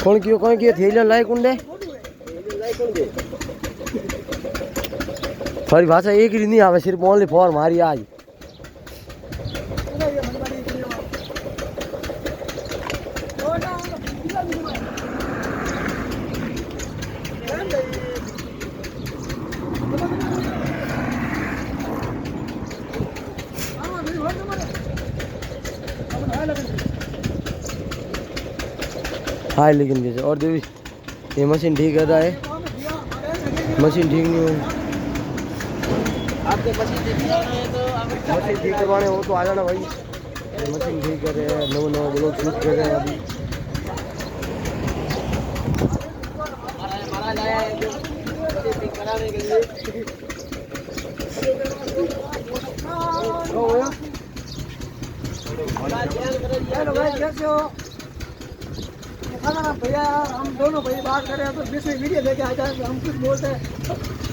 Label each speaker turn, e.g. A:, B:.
A: कौन कियो थैला लाई कुंडे थारी भाषा एक ही नहीं आवे सिर्फ ओनली फॉर मारी आज हाँ लेकिन कैसे और देवी ये मशीन ठीक कर रहा है मशीन ठीक नहीं होगी
B: आपके मशीन
A: ठीक करवाने हो तो आ जाना भाई मशीन ठीक कर रहे हैं नवा ब्लॉग शूट कर रहे हैं अभी
B: कराने के लिए भैया हम दोनों भाई बात कर रहे हैं तो बीच में वीडियो लेके आ जाए हम कुछ बोलते हैं